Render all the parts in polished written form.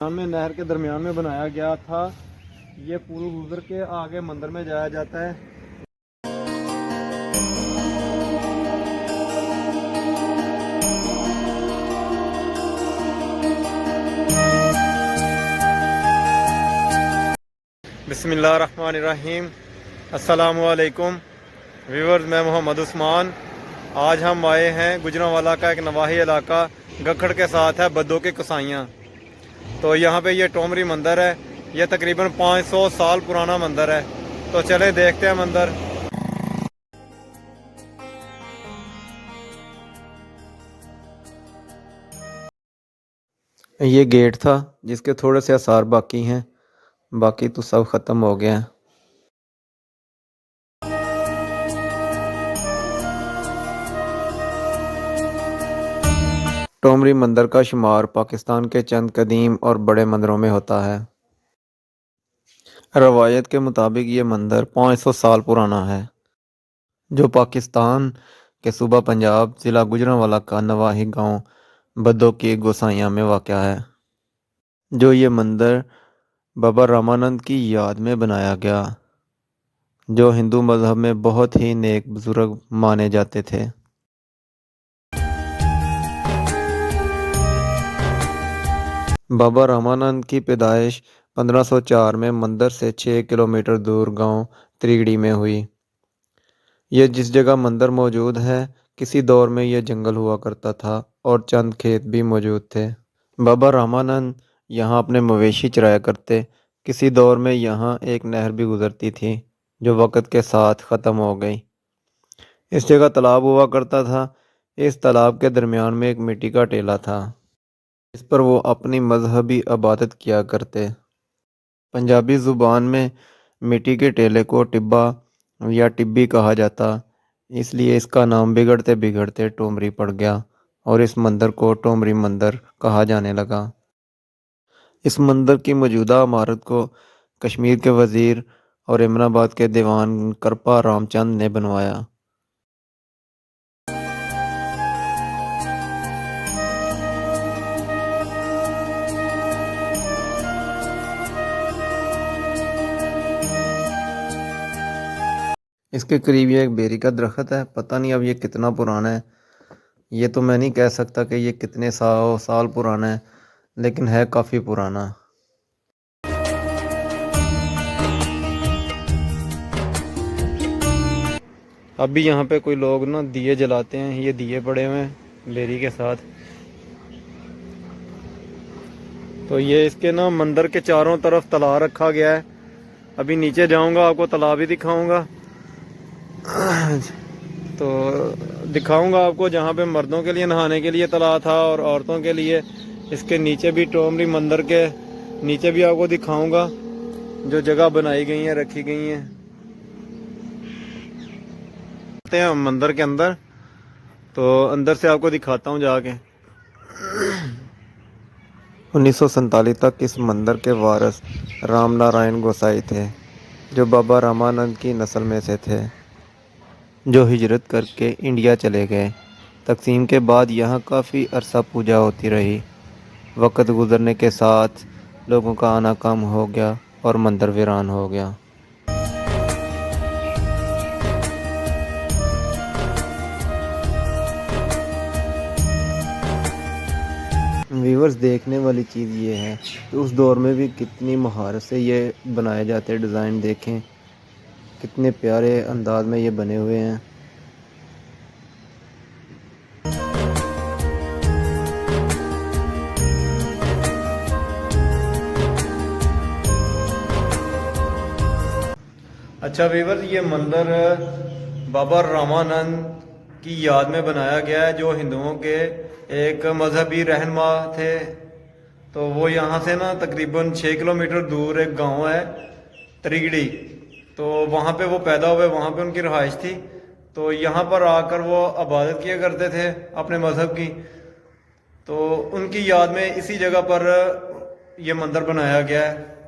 में नहर के दरमियान में बनाया गया था। ये पुल गुजर के आगे मंदिर में जाया जाता है। बिस्मिल्लाहिर्रहमानिर्रहीम। अस्सलामुअलैकुम व्यूअर्स, मैं मोहम्मद उस्मान। आज हम आए हैं गुजरांवाला का एक नवाही इलाका गखड़ के साथ है बद्दों की कसाइयाँ। तो यहाँ पे ये टोमरी मंदिर है। ये तकरीबन 500 साल पुराना मंदिर है। तो चले देखते हैं मंदिर। ये गेट था जिसके थोड़े से आसार बाकी हैं, बाकी तो सब ख़त्म हो गया है। टोमरी मंदिर का शुमार पाकिस्तान के चंद कदीम और बड़े मंदिरों में होता है। रवायत के मुताबिक ये मंदिर 500 साल पुराना है, जो पाकिस्तान के सूबा पंजाब ज़िला गुजरांवाला का नवाही गांव बद्दों की गोसाइयाँ में वाक़या है। जो ये मंदिर बाबा रामानंद की याद में बनाया गया, जो हिंदू मज़हब में बहुत ही नेक बुजुर्ग माने जाते थे। बाबा रामानंद की पैदाइश 1504 में मंदिर से 6 किलोमीटर दूर गांव त्रिगड़ी में हुई। यह जिस जगह मंदिर मौजूद है, किसी दौर में यह जंगल हुआ करता था और चंद खेत भी मौजूद थे। बाबा रामानंद यहाँ अपने मवेशी चराया करते। किसी दौर में यहाँ एक नहर भी गुजरती थी, जो वक़्त के साथ ख़त्म हो गई। इस जगह तालाब हुआ करता था। इस तालाब के दरमियान में एक मिट्टी का टेला था, इस पर वो अपनी मजहबी इबादत किया करते। पंजाबी ज़ुबान में मिट्टी के टेले को टिब्बा या टिब्बी कहा जाता, इसलिए इसका नाम बिगड़ते बिगड़ते टोमरी पड़ गया और इस मंदिर को टोमरी मंदिर कहा जाने लगा। इस मंदिर की मौजूदा इमारत को कश्मीर के वज़ीर और एमनाबाद के दीवान करपा रामचंद ने बनवाया। इसके करीब ये एक बेरी का दरख्त है। पता नहीं अब ये कितना पुराना है। ये तो मैं नहीं कह सकता कि ये कितने साल पुराना है, लेकिन है काफ़ी पुराना। अभी यहाँ पे कोई लोग ना दिए जलाते हैं। ये दिए पड़े हुए हैं बेरी के साथ। तो ये इसके ना मंदिर के चारों तरफ तला रखा गया है। अभी नीचे जाऊंगा, आपको तालाब भी दिखाऊंगा। तो दिखाऊंगा आपको जहाँ पे मर्दों के लिए नहाने के लिए तालाब था और औरतों के लिए। इसके नीचे भी टोमरी मंदिर के नीचे भी आपको दिखाऊंगा जो जगह बनाई गई है, रखी गई हैं। हैं मंदिर के अंदर, तो अंदर से आपको दिखाता हूँ जाके। 1947 तक इस मंदिर के वारिस राम नारायण गोसाई थे, जो बाबा रामानंद की नस्ल में से थे, जो हिजरत करके इंडिया चले गए। तकसीम के बाद यहाँ काफ़ी अरसा पूजा होती रही। वक़्त गुज़रने के साथ लोगों का आना कम हो गया और मंदिर वीरान हो गया। व्यूअर्स, देखने वाली चीज़ ये है कि उस दौर में भी कितनी महारत से ये बनाए जाते डिज़ाइन। देखें कितने प्यारे अंदाज में ये बने हुए हैं। अच्छा व्यूअर्स, ये मंदिर बाबा रामानंद की याद में बनाया गया है, जो हिंदुओं के एक मजहबी रहनुमा थे। तो वो यहाँ से ना तकरीबन 6 किलोमीटर दूर एक गांव है त्रिगड़ी। तो वहाँ पे वो पैदा हुए, वहाँ पे उनकी रहाइश थी। तो यहाँ पर आकर वो इबादत किया करते थे अपने मजहब की। तो उनकी याद में इसी जगह पर ये मंदिर बनाया गया है।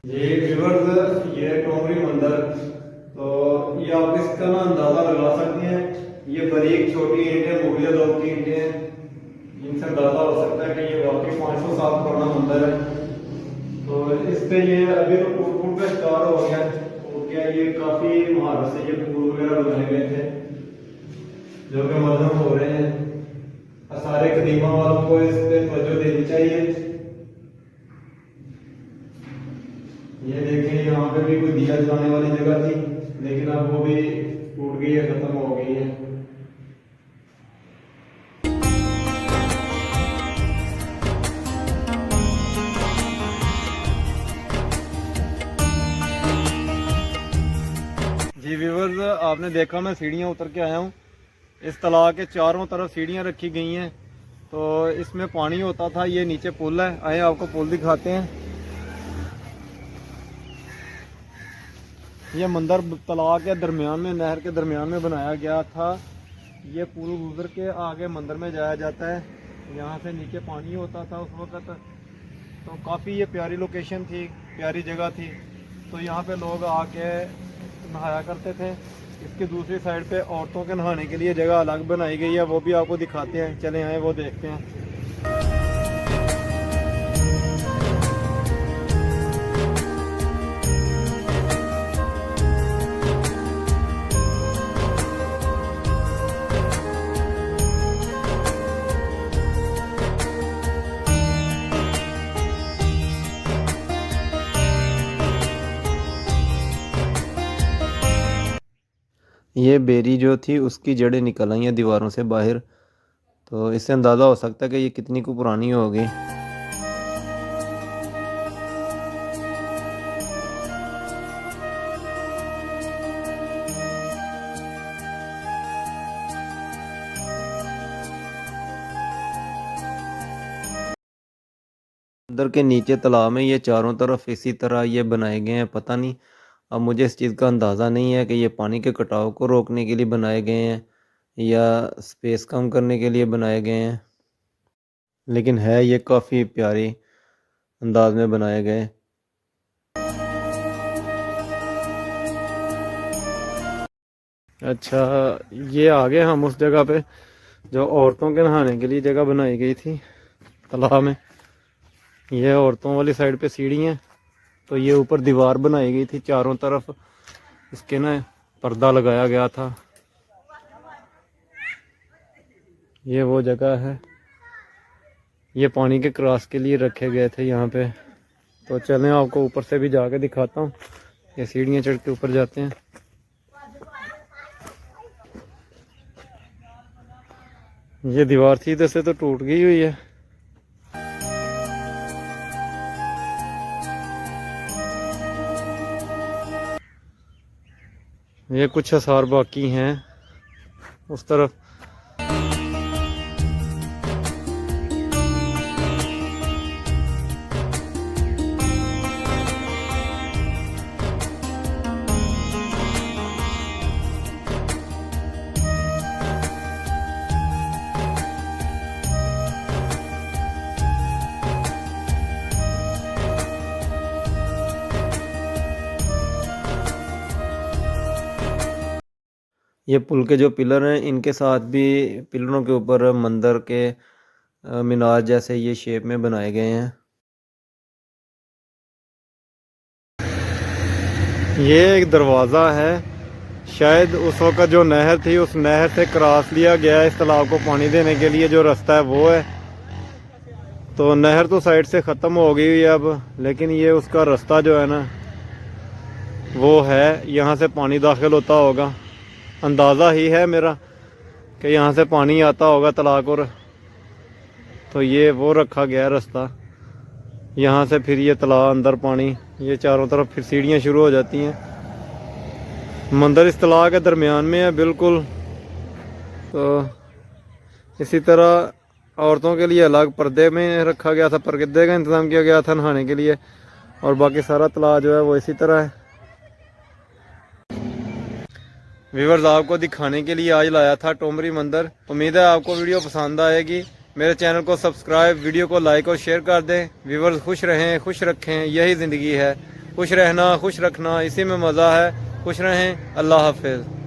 ये व्यूअर्स, ये टोमरी मंदिर। तो ये आप इसका ना अंदाज़ा लगा सकते हैं। ये बारीक छोटी ईंटें मुगल दौर की ईंटें हैं। इनसे अंदाजा हो सकता है कि ये वाकई 500 साल पुराना मंदिर है। तो इस पे ये अभी तो टूट फूट का शिकार हो गया, ये काफी महारत से ये पुल वगैरह बनाए गए थे जो कि मजहब हो रहे हैं। सारे कदीमा वालों को इस पे तवज्जो देनी चाहिए। ये देखिए यहाँ पे भी कोई दिया जलाने वाली जगह थी, लेकिन अब वो भी टूट गई है, खत्म हो गई है। जी व्यूअर्स, आपने देखा मैं सीढ़ियाँ उतर के आया हूँ। इस तालाब के चारों तरफ सीढ़ियाँ रखी गई हैं, तो इसमें पानी होता था। ये नीचे पुल है, आए आपको पुल दिखाते हैं। ये मंदिर तालाब के दरमियान में, नहर के दरमियान में बनाया गया था। ये पुल गुजर के आगे मंदिर में जाया जाता है। यहाँ से नीचे पानी होता था उस वक़्त, तो काफ़ी ये प्यारी लोकेशन थी, प्यारी जगह थी। तो यहाँ पे लोग आके नहाया करते थे। इसकी दूसरी साइड पे औरतों के नहाने के लिए जगह अलग बनाई गई है, वो भी आपको दिखाते हैं। चले आए वो देखते हैं। ये बेरी जो थी उसकी जड़ें निकल आई हैं दीवारों से बाहर, तो इससे अंदाज़ा हो सकता है कि ये कितनी को पुरानी होगी। अंदर के नीचे तालाब में ये चारों तरफ इसी तरह ये बनाए गए हैं। पता नहीं, अब मुझे इस चीज़ का अंदाज़ा नहीं है कि ये पानी के कटाव को रोकने के लिए बनाए गए हैं या स्पेस कम करने के लिए बनाए गए हैं, लेकिन है ये काफ़ी प्यारी अंदाज में बनाए गए। अच्छा, ये आगे हम उस जगह पे जो औरतों के नहाने के लिए जगह बनाई गई थी तालाब में। ये औरतों वाली साइड पे सीढ़ी हैं, तो ये ऊपर दीवार बनाई गई थी, चारों तरफ इसके ना पर्दा लगाया गया था। ये वो जगह है, ये पानी के क्रॉस के लिए रखे गए थे यहाँ पे। तो चलें आपको ऊपर से भी जाके दिखाता हूँ। ये सीढ़ियाँ चढ़ के ऊपर जाते हैं। ये दीवार थी इधर से तो टूट गई हुई है। ये कुछ आसार बाकी हैं उस तरफ। ये पुल के जो पिलर हैं, इनके साथ भी पिलरों के ऊपर मंदिर के मीनार जैसे ये शेप में बनाए गए हैं। ये एक दरवाज़ा है, शायद उस वक़्त जो नहर थी उस नहर से क्रॉस लिया गया है। इस तालाब को पानी देने के लिए जो रास्ता है वो है। तो नहर तो साइड से ख़त्म हो गई है अब, लेकिन ये उसका रास्ता जो है ना वो है, यहाँ से पानी दाखिल होता होगा। अंदाज़ा ही है मेरा कि यहाँ से पानी आता होगा तालाब को। तो ये वो रखा गया रास्ता, यहाँ से फिर ये तालाब अंदर पानी, ये चारों तरफ फिर सीढ़ियाँ शुरू हो जाती हैं। मंदिर इस तालाब के दरमियान में है बिल्कुल। तो इसी तरह औरतों के लिए अलग पर्दे में रखा गया था, पर्दे का इंतज़ाम किया गया था नहाने के लिए, और बाकी सारा तालाब जो है वो इसी तरह है। व्यूअर्स, आपको दिखाने के लिए आज लाया था टोमरी मंदिर। उम्मीद है आपको वीडियो पसंद आएगी। मेरे चैनल को सब्सक्राइब, वीडियो को लाइक और शेयर कर दें। व्यूअर्स, खुश रहें, खुश रखें, यही ज़िंदगी है। खुश रहना, खुश रखना, इसी में मज़ा है। खुश रहें। अल्लाह हाफिज़।